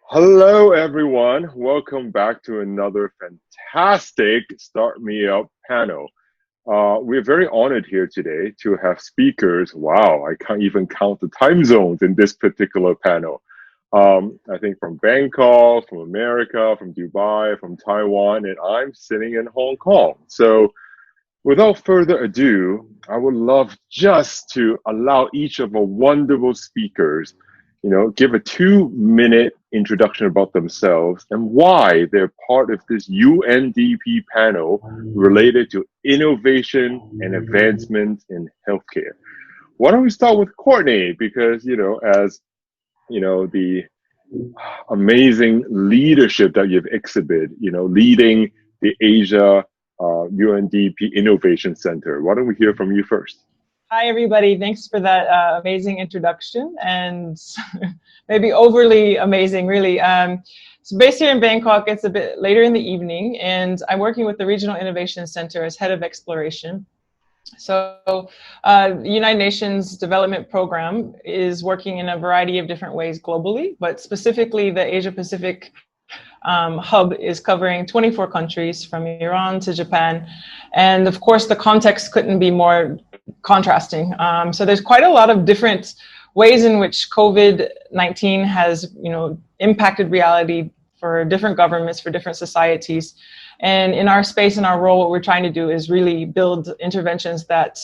Hello, everyone. Welcome back to another fantastic Start Me Up panel. We're very honored here today to have speakers. Wow, I can't even count the time zones in this particular panel. I think from Bangkok, from America, from Dubai, from Taiwan, and I'm sitting in Hong Kong. So without further ado, I would love just to allow each of our wonderful speakers, give a 2-minute introduction about themselves and why they're part of this UNDP panel related to innovation and advancement in healthcare. Why don't we start with Courtney? Because, as the amazing leadership that you've exhibited, leading the Asia UNDP Innovation Center. Why don't we hear from you first? Hi, everybody. Thanks for that amazing introduction and maybe overly amazing, really. So based here in Bangkok, it's a bit later in the evening, and I'm working with the Regional Innovation Center as head of exploration. So the United Nations Development Program is working in a variety of different ways globally, but specifically the Asia Pacific hub is covering 24 countries from Iran to Japan. And of course, the context couldn't be more contrasting. So there's quite a lot of different ways in which COVID-19 has, impacted reality for different governments, for different societies. And in our space and our role, what we're trying to do is really build interventions that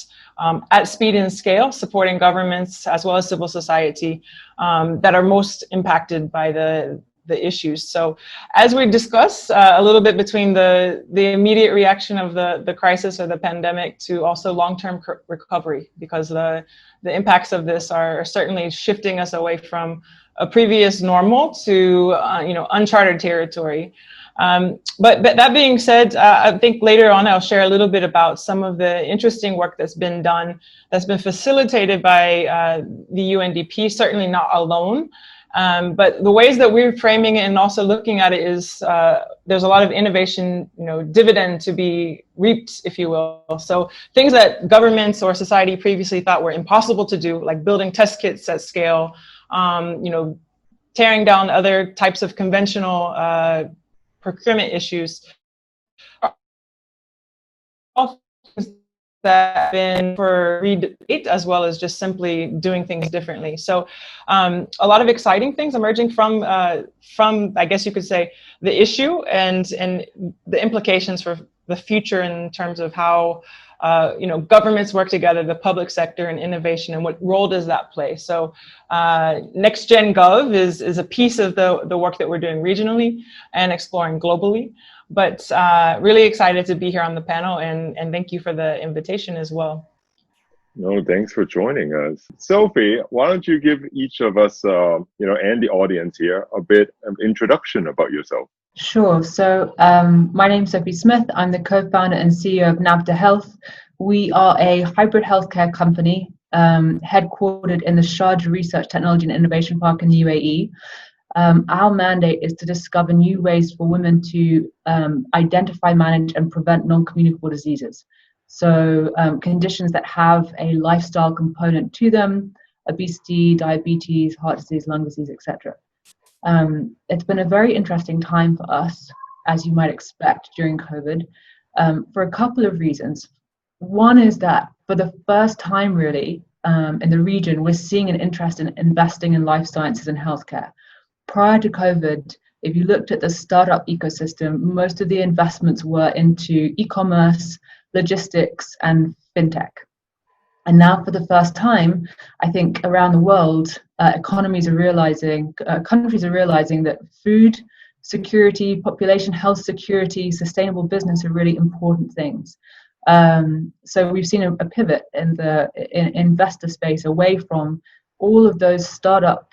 at speed and scale, supporting governments as well as civil society that are most impacted by the issues. So as we discuss a little bit between the immediate reaction of the crisis or the pandemic to also long-term recovery, because the impacts of this are certainly shifting us away from a previous normal to uncharted territory. But that being said, I think later on I'll share a little bit about some of the interesting work that's been done, that's been facilitated by the UNDP, certainly not alone. But the ways that we're framing it and also looking at it is there's a lot of innovation, dividend to be reaped, if you will. So things that governments or society previously thought were impossible to do, like building test kits at scale, tearing down other types of conventional procurement issues, all things that have been for redebate as well as just simply doing things differently. So a lot of exciting things emerging from I guess you could say, the issue and the implications for the future in terms of how governments work together, the public sector and innovation, and what role does that play? So Next Gen Gov is a piece of the work that we're doing regionally and exploring globally. But really excited to be here on the panel, and thank you for the invitation as well. No, thanks for joining us. Sophie, why don't you give each of us, and the audience here, a bit of introduction about yourself? Sure. So my name's Sophie Smith. I'm the co-founder and CEO of Nabta Health. We are a hybrid healthcare company headquartered in the Sharjah Research Technology and Innovation Park in the UAE. Our mandate is to discover new ways for women to identify, manage, and prevent non-communicable diseases. So conditions that have a lifestyle component to them: obesity, diabetes, heart disease, lung disease, etc. It's been a very interesting time for us, as you might expect during COVID, for a couple of reasons. One is that for the first time really in the region, we're seeing an interest in investing in life sciences and healthcare. Prior to COVID, if you looked at the startup ecosystem, most of the investments were into e-commerce, logistics, and fintech. And now for the first time, I think around the world, countries are realizing that food security, population health security, sustainable business are really important things. So we've seen a pivot in the investor space away from all of those startup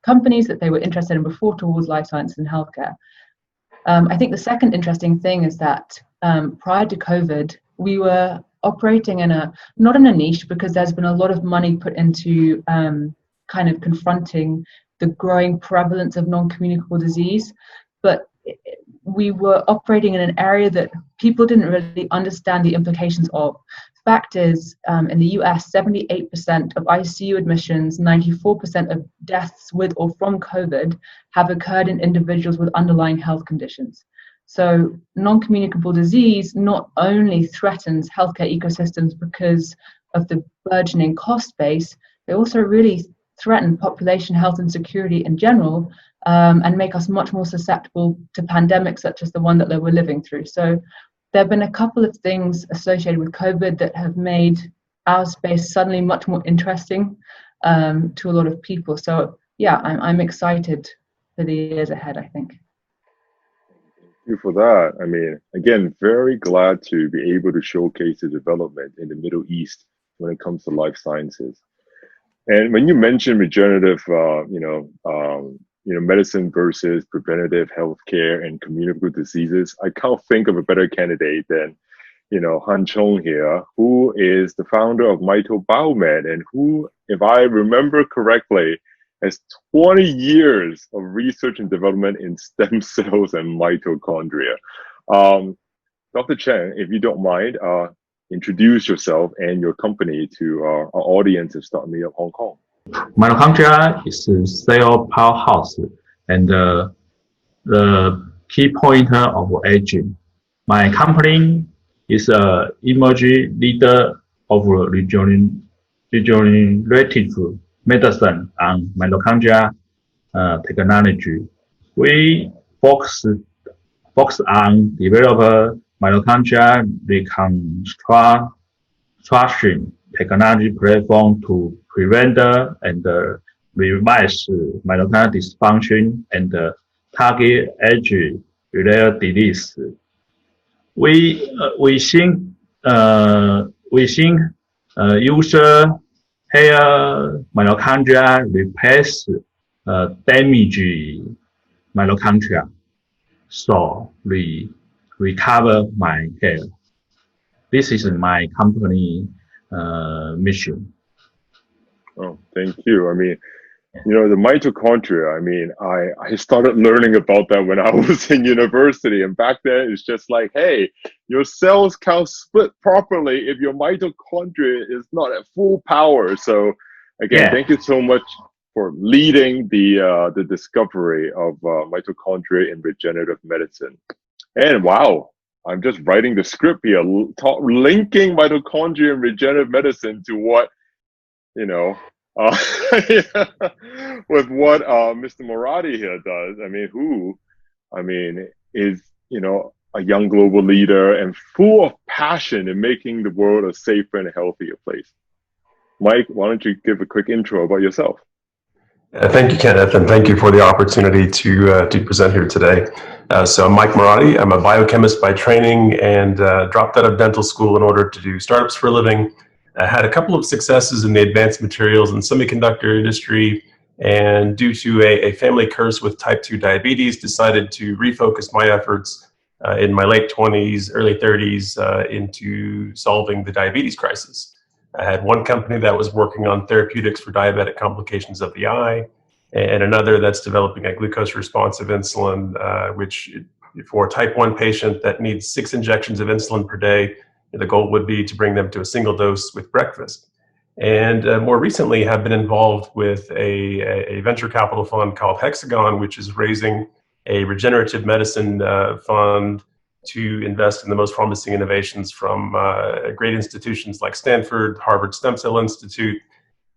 companies that they were interested in before towards life sciences and healthcare. I think the second interesting thing is that prior to COVID, we were operating not in a niche, because there's been a lot of money put into kind of confronting the growing prevalence of non-communicable disease, but we were operating in an area that people didn't really understand the implications of. fact is, in the US, 78% of ICU admissions, 94% of deaths with or from COVID have occurred in individuals with underlying health conditions. So non-communicable disease not only threatens healthcare ecosystems because of the burgeoning cost base, they also really threaten population health and security in general, and make us much more susceptible to pandemics such as the one that we're living through. So there have been a couple of things associated with COVID that have made our space suddenly much more interesting to a lot of people. So yeah, I'm excited for the years ahead, I think. Thank you for that. I mean, again, very glad to be able to showcase the development in the Middle East when it comes to life sciences. And when you mention regenerative, medicine versus preventative healthcare and communicable diseases, I can't think of a better candidate than, Han-Chung here, who is the founder of Biomed, and who, if I remember correctly, has 20 years of research and development in stem cells and mitochondria. Dr. Cheung, if you don't mind, introduce yourself and your company to our audience of Start Me Up Hong Kong. Mitochondria is a cell powerhouse and the key pointer of aging. My company is an emerging leader of regenerative medicine and mitochondria technology. We focus on develop mitochondria reconstruction technology platform to prevent and reverse mitochondrial dysfunction and target age-related disease. We think user hair mitochondria replace damaged mitochondria, so we recover my hair. This is my company mission. Oh, thank you. I mean, the mitochondria, I mean, I started learning about that when I was in university. And back then, it's just like, hey, your cells can't split properly if your mitochondria is not at full power. So again, Thank you so much for leading the discovery of mitochondria in regenerative medicine. And wow, I'm just writing the script here, linking mitochondria and regenerative medicine to what, with what Mr. Moradi here does. I mean, is, a young global leader and full of passion in making the world a safer and healthier place. Mike, why don't you give a quick intro about yourself? Thank you, Kenneth, and thank you for the opportunity to present here today. So I'm Mike Moradi. I'm a biochemist by training and dropped out of dental school in order to do startups for a living. I had a couple of successes in the advanced materials and semiconductor industry, and due to a family curse with type 2 diabetes, decided to refocus my efforts in my late 20s, early 30s into solving the diabetes crisis. I had one company that was working on therapeutics for diabetic complications of the eye, and another that's developing a glucose-responsive insulin, which for a type 1 patient that needs 6 injections of insulin per day, the goal would be to bring them to a single dose with breakfast. And more recently have been involved with a venture capital fund called Hexagon, which is raising a regenerative medicine fund to invest in the most promising innovations from great institutions like Stanford, Harvard Stem Cell Institute,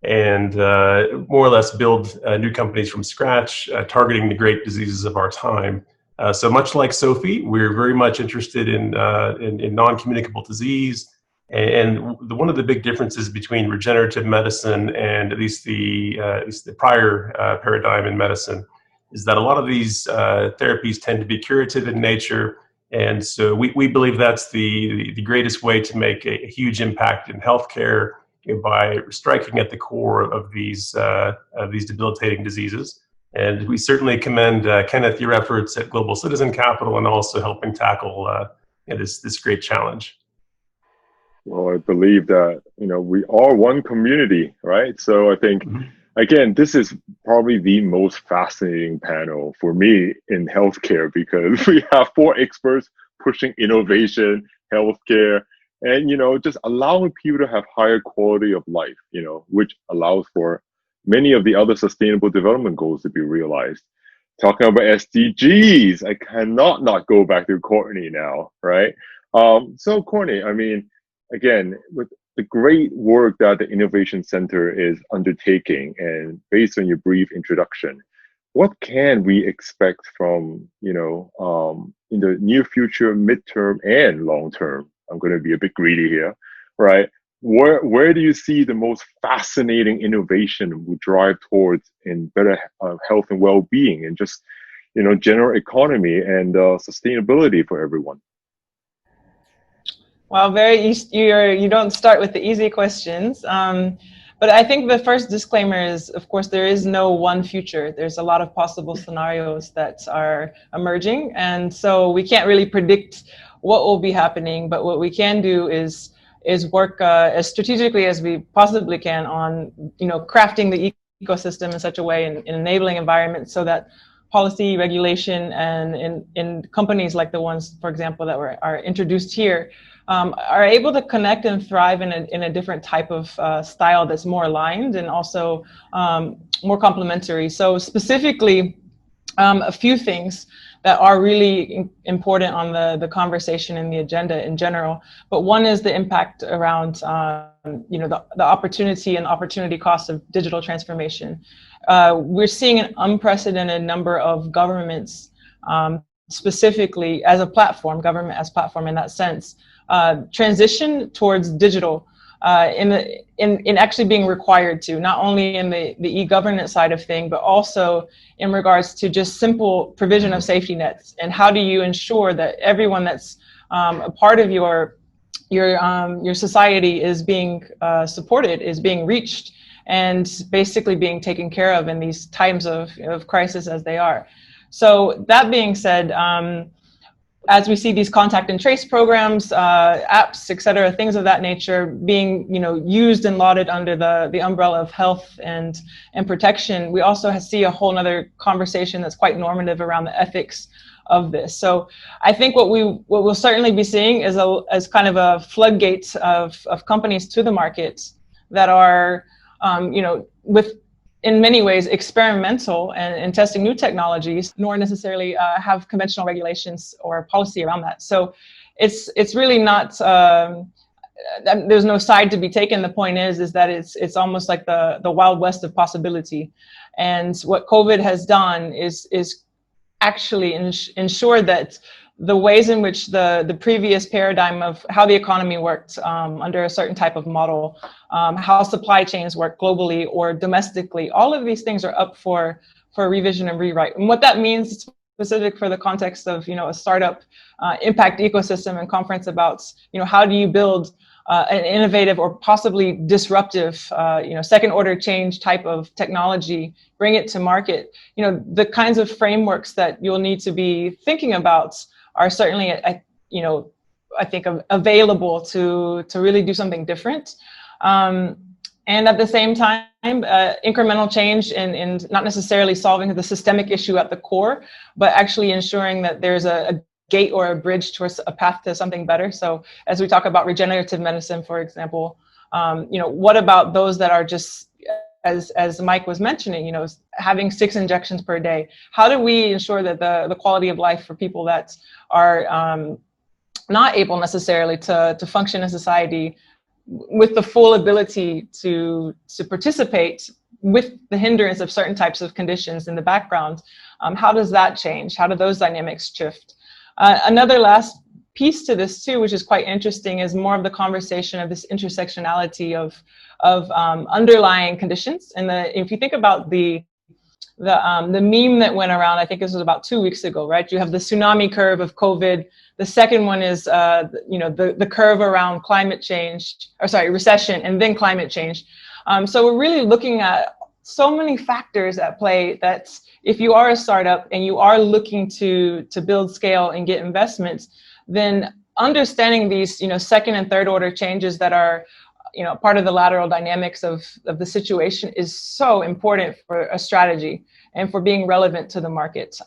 and more or less build new companies from scratch, targeting the great diseases of our time. So much like Sophie, we're very much interested in non-communicable disease. And one of the big differences between regenerative medicine and at least the prior paradigm in medicine is that a lot of these therapies tend to be curative in nature. And so we believe that's the greatest way to make a huge impact in healthcare, by striking at the core of these debilitating diseases. And we certainly commend Kenneth, your efforts at Global Citizen Capital, and also helping tackle this great challenge. Well, I believe that we are one community, right? So I think, again, this is probably the most fascinating panel for me in healthcare, because we have 4 experts pushing innovation, healthcare, and, just allowing people to have higher quality of life, which allows for many of the other sustainable development goals to be realized. Talking about SDGs, I cannot not go back to Courtney now, right? So Courtney, I mean, again, with the great work that the Innovation Center is undertaking, and based on your brief introduction, what can we expect from, in the near future, midterm, and long term? I'm going to be a bit greedy here, right? Where do you see the most fascinating innovation will drive towards in better health and well-being, and just, general economy and sustainability for everyone? Well, you don't start with the easy questions. But I think the first disclaimer is, of course, there is no one future. There's a lot of possible scenarios that are emerging. And so we can't really predict what will be happening, but what we can do is work as strategically as we possibly can on, crafting the ecosystem in such a way and enabling environments so that policy, regulation, and in companies like the ones, for example, that are introduced here, are able to connect and thrive in a different type of style that's more aligned and also more complementary. So specifically, a few things that are really important on the conversation and the agenda in general. But one is the impact around the opportunity and opportunity cost of digital transformation. We're seeing an unprecedented number of governments, specifically as a platform, government as platform in that sense, transition towards digital in actually being required to, not only in the e-governance side of thing, but also in regards to just simple provision of safety nets. And how do you ensure that everyone that's a part of your society is being supported, is being reached, and basically being taken care of in these times of crisis as they are. So that being said, as we see these contact and trace programs, apps, et cetera, things of that nature being, used and lauded under the umbrella of health and protection, we also see a whole nother conversation that's quite normative around the ethics of this. So I think what we'll certainly be seeing is as kind of a floodgate of companies to the market that are, with, in many ways, experimental and testing new technologies, nor necessarily have conventional regulations or policy around that. So it's really not, there's no side to be taken. The point is that it's almost like the Wild West of possibility. And what COVID has done is actually ensure that the ways in which the previous paradigm of how the economy worked under a certain type of model, how supply chains work globally or domestically, all of these things are up for revision and rewrite. And what that means, specific for the context of a startup impact ecosystem and conference about how do you build an innovative or possibly disruptive second order change type of technology, bring it to market. The kinds of frameworks that you'll need to be thinking about are certainly, I think, available to really do something different. And at the same time, incremental change in not necessarily solving the systemic issue at the core, but actually ensuring that there's a gate or a bridge towards a path to something better. So as we talk about regenerative medicine, for example, what about those that are just, as Mike was mentioning, having 6 injections per day? How do we ensure that the quality of life for people that are not able necessarily to function in society with the full ability to participate with the hindrance of certain types of conditions in the background, how does that change? How do those dynamics shift? Another last piece to this too, which is quite interesting, is more of the conversation of this intersectionality of underlying conditions. And if you think about the meme that went around, I think this was about 2 weeks ago, right? You have the tsunami curve of COVID. The second one is, the curve around climate change, recession, and then climate change. So we're really looking at so many factors at play that if you are a startup and you are looking to build scale and get investments, then understanding these, second and third order changes that are part of the lateral dynamics of the situation is so important for a strategy and for being relevant to the market.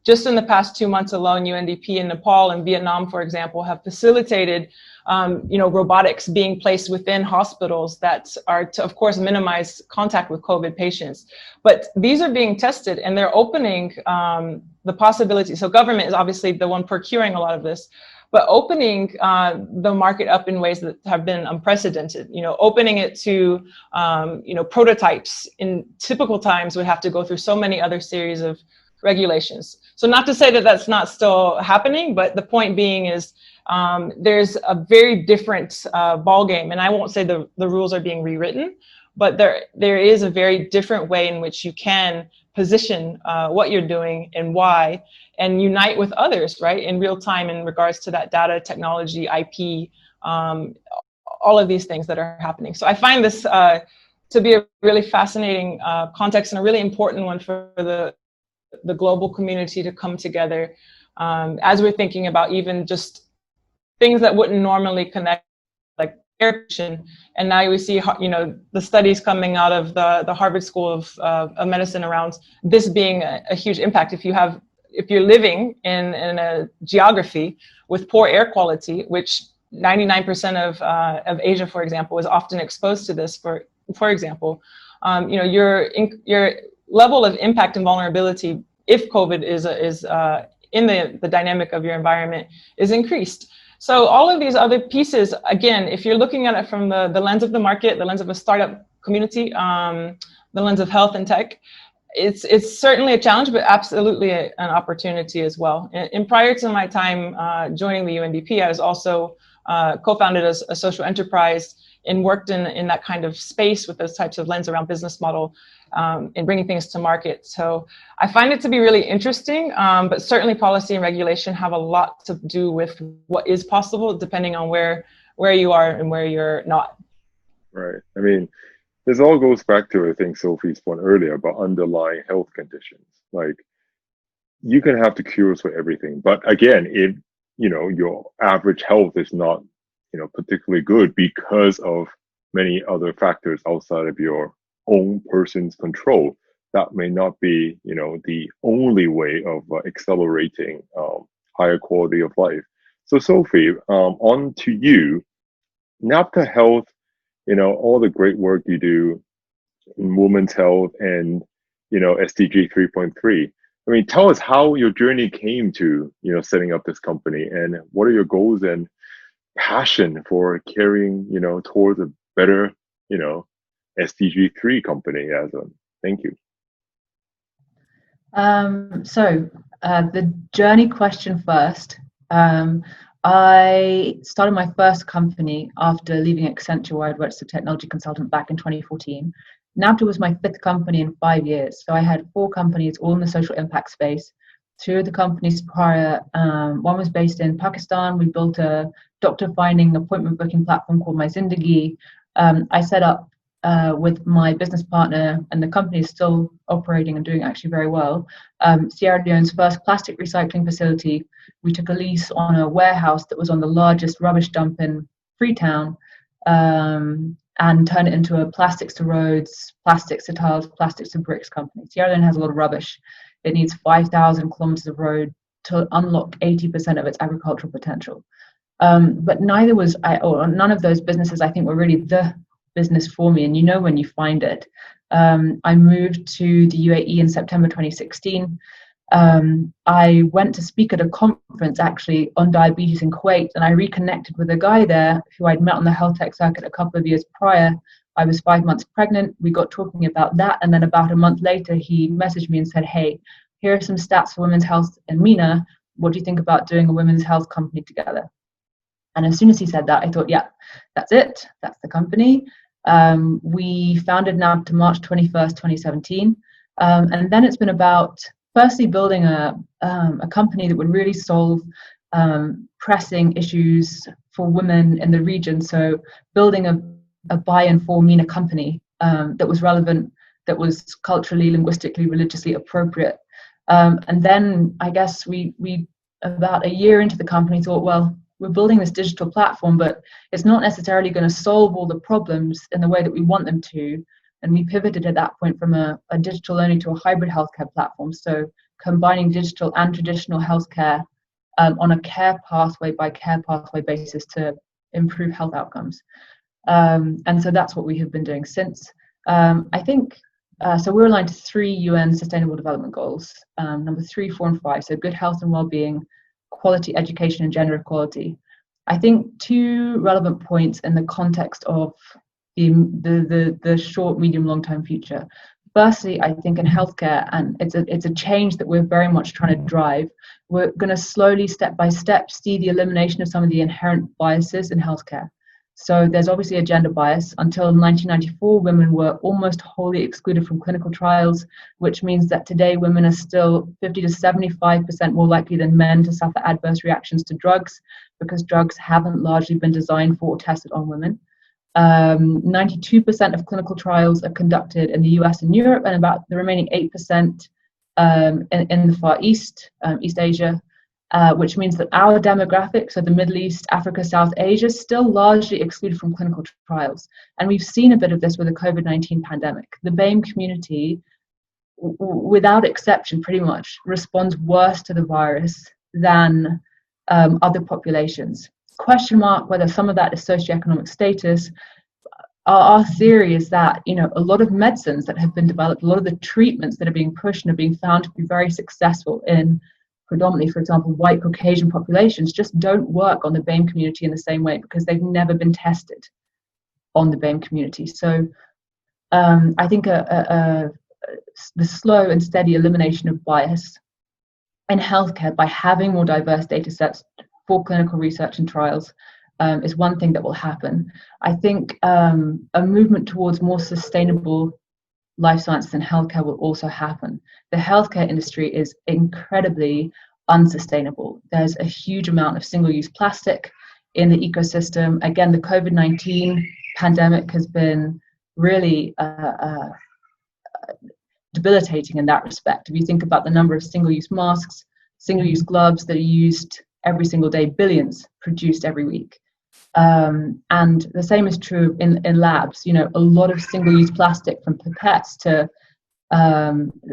Just in the past 2 months alone, UNDP in Nepal and Vietnam, for example, have facilitated robotics being placed within hospitals that are to, of course, minimize contact with COVID patients. But these are being tested and they're opening the possibility. So government is obviously the one procuring a lot of this, but opening the market up in ways that have been unprecedented. Opening it to prototypes in typical times would have to go through so many other series of regulations. So not to say that that's not still happening, but the point being is there's a very different ball game, and I won't say the rules are being rewritten, but there is a very different way in which you can position what you're doing and why, and unite with others, right, in real time in regards to that data, technology, IP, all of these things that are happening. So I find this to be a really fascinating context and a really important one for the global community to come together as we're thinking about even just things that wouldn't normally connect, like air pollution. And now we see, the studies coming out of the Harvard School of Medicine around this being a huge impact. If you're living in a geography with poor air quality, which 99% of Asia, for example, is often exposed to this. For example, your level of impact and vulnerability, if COVID is in the dynamic of your environment, is increased. So all of these other pieces, again, if you're looking at it from the lens of the market, the lens of a startup community, the lens of health and tech, it's certainly a challenge, but absolutely an opportunity as well. And prior to my time joining the UNDP, I was also co-founded a social enterprise and worked in that kind of space with those types of lens around business model and bringing things to market. So I find it to be really interesting, but certainly policy and regulation have a lot to do with what is possible depending on where you are and where you're not. Right. I mean, this all goes back to, I think, Sophie's point earlier about underlying health conditions. Like, you can have the cures for everything, but again, if your average health is not particularly good because of many other factors outside of your own person's control, that may not be the only way of accelerating higher quality of life. So Sophie, on to you. Nabta Health, all the great work you do in women's health and SDG 3.3. I mean, tell us how your journey came to setting up this company, and what are your goals and passion for carrying towards a better SDG 3 company as a thank you. So the journey question first. I started my first company after leaving Accenture, where I'd worked as a technology consultant back in 2014. Nabta was my 5th company in 5 years. So I had 4 companies, all in the social impact space. 2 of the companies prior, one was based in Pakistan. We built a doctor finding appointment booking platform called My Zindagi. I set up with my business partner, and the company is still operating and doing actually very well. Sierra Leone's first plastic recycling facility. We took a lease on a warehouse that was on the largest rubbish dump in Freetown, and turned it into a plastics to roads, plastics to tiles, plastics to bricks company. Sierra Leone has a lot of rubbish. It needs 5,000 kilometers of road to unlock 80% of its agricultural potential. But none of those businesses, I think, were really the business for me. And when you find it. I moved to the UAE in September 2016. I went to speak at a conference actually on diabetes in Kuwait, and I reconnected with a guy there who I'd met on the health tech circuit a couple of years prior. I was 5 months pregnant. We got talking about that, and then about a month later, he messaged me and said, "Hey, here are some stats for women's health in MENA. What do you think about doing a women's health company together?" And as soon as he said that, I thought, yeah, that's it. That's the company. We founded Nabta March 21st, 2017. And then it's been about firstly building a company that would really solve pressing issues for women in the region. So building a buy-in for MENA company that was relevant, that was culturally, linguistically, religiously appropriate. And then I guess we about a year into the company thought, well, we're building this digital platform, but it's not necessarily going to solve all the problems in the way that we want them to. And we pivoted at that point from a digital only to a hybrid healthcare platform. So combining digital and traditional healthcare on a care pathway by care pathway basis to improve health outcomes. And so that's what we have been doing since. I think, so we're aligned to 3 UN Sustainable Development Goals, number 3, 4, and 5. So good health and well-being, quality education, and gender equality. I think 2 relevant points in the context of the short, medium, long-term future. Firstly, I think in healthcare, and it's a change that we're very much trying to drive, we're going to slowly, step by step, see the elimination of some of the inherent biases in healthcare. So there's obviously a gender bias. Until 1994, women were almost wholly excluded from clinical trials, which means that today women are still 50 to 75% more likely than men to suffer adverse reactions to drugs, because drugs haven't largely been designed for or tested on women. 92% of clinical trials are conducted in the US and Europe, and about the remaining 8% in the Far East, East Asia, which means that our demographic, so the Middle East, Africa, South Asia, is still largely excluded from clinical trials. And we've seen a bit of this with the COVID-19 pandemic. The BAME community, without exception, pretty much responds worse to the virus than other populations. Question mark whether some of that is socioeconomic status. Our theory is that, you know, a lot of medicines that have been developed, a lot of the treatments that are being pushed and are being found to be very successful in predominantly, for example, white Caucasian populations, just don't work on the BAME community in the same way because they've never been tested on the BAME community. So I think the slow and steady elimination of bias in healthcare by having more diverse data sets for clinical research and trials is one thing that will happen. I think a movement towards more sustainable life sciences and healthcare will also happen. The healthcare industry is incredibly unsustainable. There's a huge amount of single-use plastic in the ecosystem. Again, the COVID-19 pandemic has been really debilitating in that respect. If you think about the number of single-use masks, single-use gloves that are used every single day, billions produced every week. And the same is true in labs. You know, a lot of single-use plastic, from pipettes to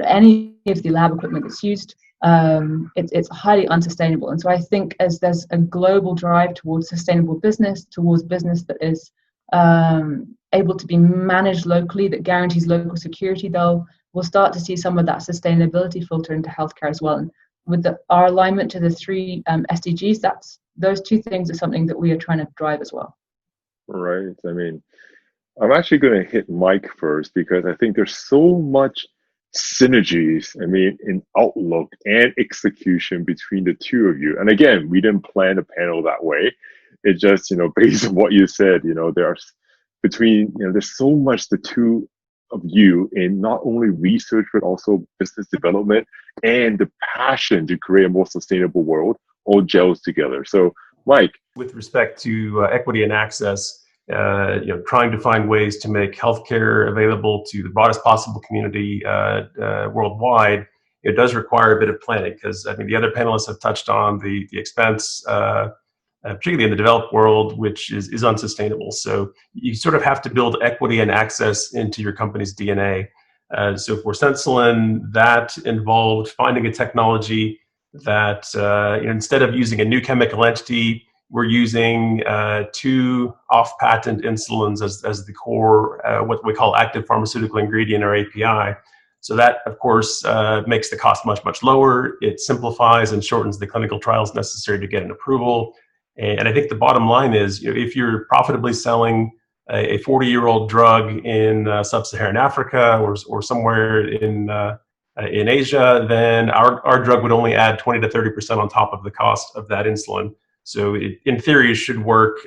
any of the lab equipment that's used, it's highly unsustainable. And so I think as there's a global drive towards sustainable business, towards business that is able to be managed locally, that guarantees local security, we'll start to see some of that sustainability filter into healthcare as well. And with our alignment to the 3 SDGs, those 2 things are something that we are trying to drive as well. Right. I mean, I'm actually going to hit Mike first because I think there's so much synergies, I mean, in outlook and execution between the 2 of you. And again, we didn't plan a panel that way. It just, you know, based on what you said, you know, there's so much the 2 of you in not only research, but also business development and the passion to create a more sustainable world all gels together. So, Mike. With respect to equity and access, trying to find ways to make healthcare available to the broadest possible community worldwide, it does require a bit of planning, because I think the other panelists have touched on the expense, particularly in the developed world, which is unsustainable. So you sort of have to build equity and access into your company's DNA. So for Sensulin, that involved finding a technology that instead of using a new chemical entity, we're using 2 off-patent insulins as the core, what we call active pharmaceutical ingredient, or API. So that, of course, makes the cost much, much lower. It simplifies and shortens the clinical trials necessary to get an approval. And I think the bottom line is, if you're profitably selling a 40-year-old drug in sub-Saharan Africa or somewhere in Asia, then our drug would only add 20 to 30% on top of the cost of that insulin. So in theory, it should work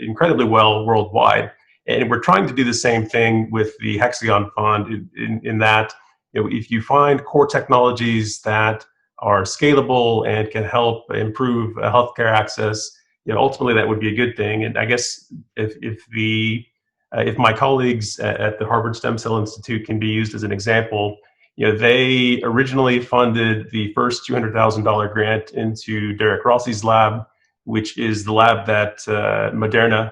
incredibly well worldwide. And we're trying to do the same thing with the Hexagon Fund in that, if you find core technologies that are scalable and can help improve healthcare access, ultimately that would be a good thing. And I guess if my colleagues at the Harvard Stem Cell Institute can be used as an example, they originally funded the first $200,000 grant into Derek Rossi's lab which is the lab that Moderna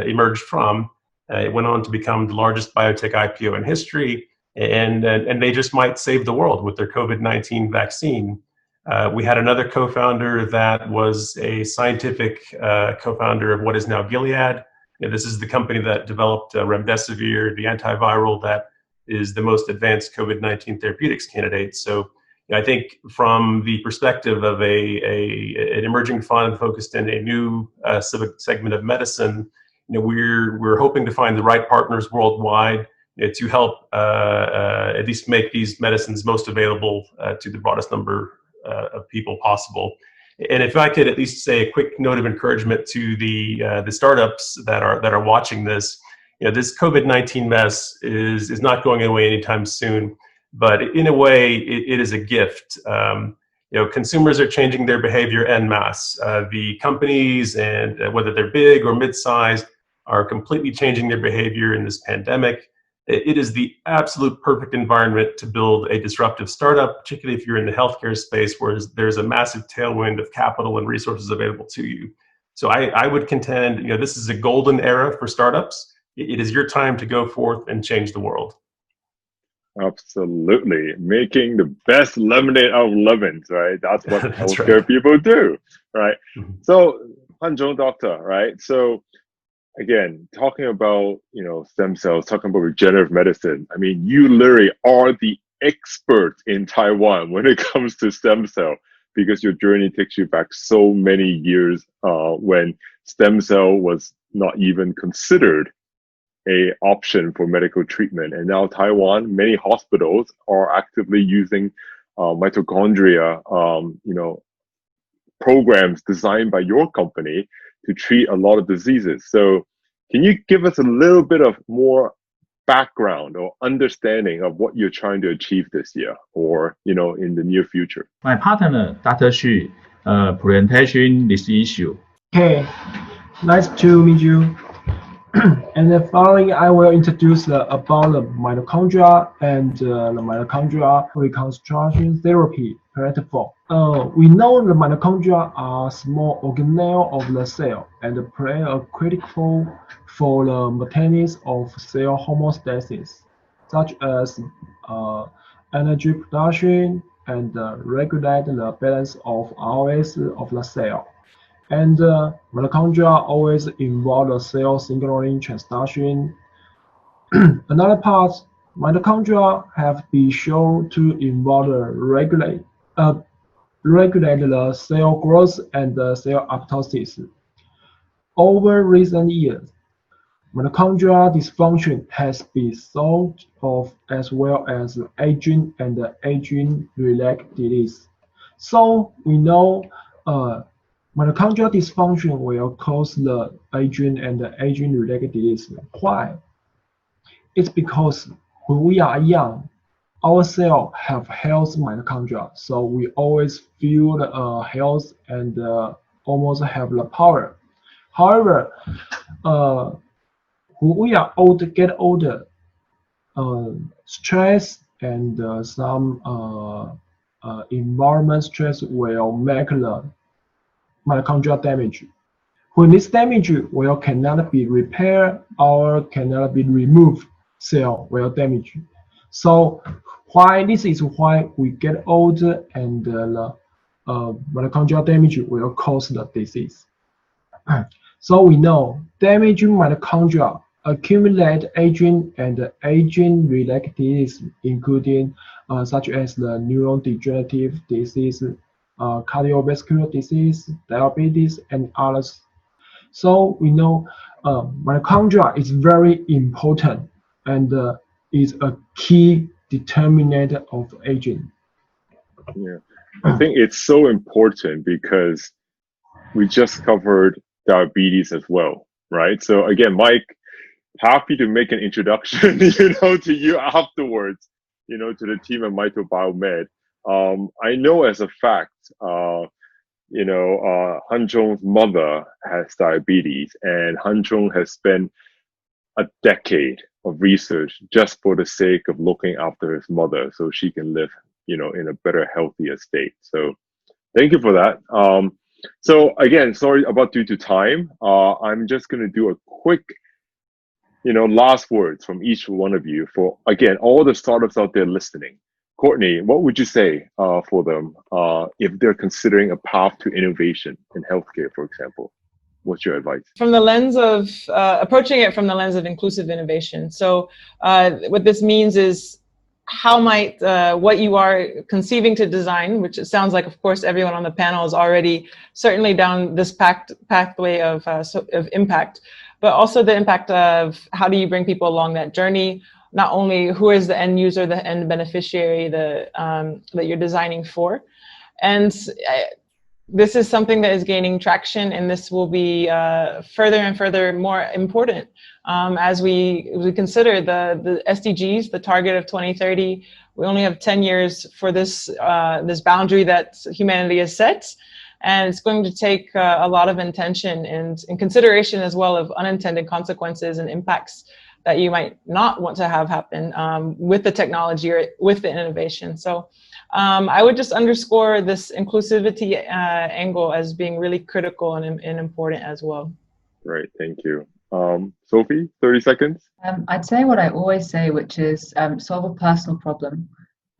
emerged from. It went on to become the largest biotech IPO in history, and they just might save the world with their COVID-19 vaccine. We had another co-founder that was a scientific co-founder of what is now Gilead. This is the company that developed remdesivir, the antiviral that is the most advanced COVID-19 therapeutics candidate. So I think from the perspective of an emerging fund focused in a new segment of medicine, we're hoping to find the right partners worldwide to help at least make these medicines most available to the broadest number of people possible. And if I could at least say a quick note of encouragement to the startups that are watching this, this COVID-19 mess is not going away anytime soon. But in a way, it is a gift. Consumers are changing their behavior en masse. The companies, and whether they're big or mid-sized, are completely changing their behavior in this pandemic. It is the absolute perfect environment to build a disruptive startup, particularly if you're in the healthcare space where there's a massive tailwind of capital and resources available to you. So I would contend, this is a golden era for startups. It is your time to go forth and change the world. Absolutely. Making the best lemonade out of lemons, right? That's what That's healthcare right. people do, right? Mm-hmm. So, Han-Chung doctor, right? So, again, talking about, stem cells, talking about regenerative medicine, I mean, you literally are the expert in Taiwan when it comes to stem cell, because your journey takes you back so many years when stem cell was not even considered a option for medical treatment. And now Taiwan, many hospitals are actively using mitochondria, programs designed by your company to treat a lot of diseases. So can you give us a little bit of more background or understanding of what you're trying to achieve this year or, in the near future? My partner, Dr. Xu, presentation this issue. Okay, nice to meet you. And the following, I will introduce about the mitochondria and the mitochondria reconstruction therapy platform. We know the mitochondria are small organelle of the cell and play a critical for the maintenance of cell homeostasis, such as energy production and regulate the balance of ROS of the cell. And mitochondria always involve the cell signaling transduction. Another part, mitochondria have been shown to involve regulate the cell growth and the cell apoptosis. Over recent years, mitochondrial dysfunction has been thought of as well as aging and aging-related disease. So we know mitochondrial dysfunction will cause the aging and the aging-related disease. Why? It's because when we are young, our cells have healthy mitochondria, so we always feel the health and almost have the power. However, when we are get older, stress and some environment stress will make the mitochondrial damage. When this damage cannot be repaired or cannot be removed, cell will damage. So this is why we get older and the mitochondrial damage will cause the disease. So we know damaging mitochondria accumulate aging and aging-related disease, including such as the neurodegenerative disease, cardiovascular disease, diabetes, and others. So we know mitochondria is very important and is a key determinant of aging. Yeah, I think it's so important because we just covered diabetes as well, right? So again, Mike, happy to make an introduction, to you afterwards, to the team at Mito Biomed. I know as a fact, Han-Chung's mother has diabetes, and Han-Chung has spent a decade of research just for the sake of looking after his mother so she can live, in a better, healthier state. So thank you for that. So again, sorry about due to time. I'm just going to do a quick, last words from each one of you for, again, all the startups out there listening. Courtney, what would you say for them if they're considering a path to innovation in healthcare, for example? What's your advice? From the lens of approaching it from the lens of inclusive innovation. So what this means is how might what you are conceiving to design, which it sounds like, of course, everyone on the panel is already certainly down this pathway of impact, but also the impact of how do you bring people along that journey? Not only who is the end user, the end beneficiary that you're designing for, and this is something that is gaining traction, and this will be further and further more important as we consider the SDGs, the target of 2030. We only have 10 years for this this boundary that humanity has set, and it's going to take a lot of intention and consideration as well of unintended consequences and impacts that you might not want to have happen with the technology or with the innovation. So I would just underscore this inclusivity angle as being really critical and important as well. Right, thank you. Sophie, 30 seconds. I'd say what I always say, which is solve a personal problem.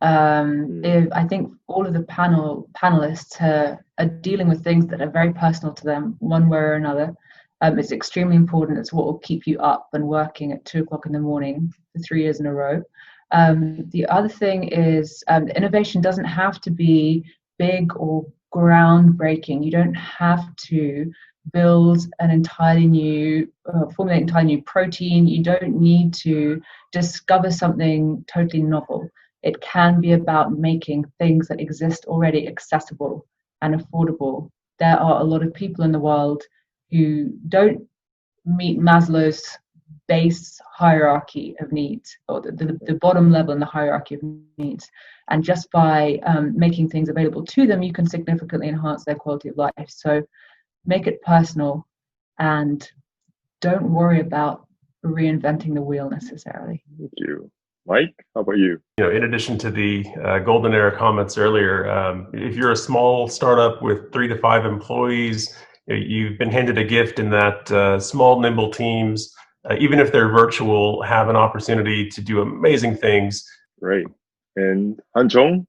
If I think all of the panelists are dealing with things that are very personal to them, one way or another. It's extremely important. It's what will keep you up and working at 2 o'clock in the morning for 3 years in a row. The other thing is innovation doesn't have to be big or groundbreaking. You don't have to build an entirely new, formulate an entirely new protein. You don't need to discover something totally novel. It can be about making things that exist already accessible and affordable. There are a lot of people in the world who don't meet Maslow's base hierarchy of needs, or the bottom level in the hierarchy of needs. And just by making things available to them, you can significantly enhance their quality of life. So make it personal and don't worry about reinventing the wheel necessarily. Thank you. Mike, how about you? In addition to the golden era comments earlier, if you're a small startup with 3 to 5 employees, you've been handed a gift in that small, nimble teams, even if they're virtual, have an opportunity to do amazing things. Great. And Han-Chung,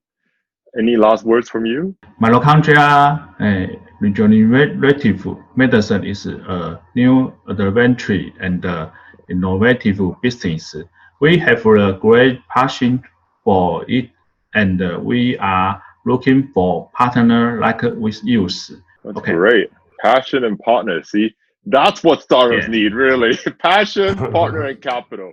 any last words from you? Mitochondrion regenerative medicine is a new adventure and innovative business. We have a great passion for it, and we are looking for partners like with you. That's great. Passion and partner. See, that's what startups need, really. Passion, partner, and capital.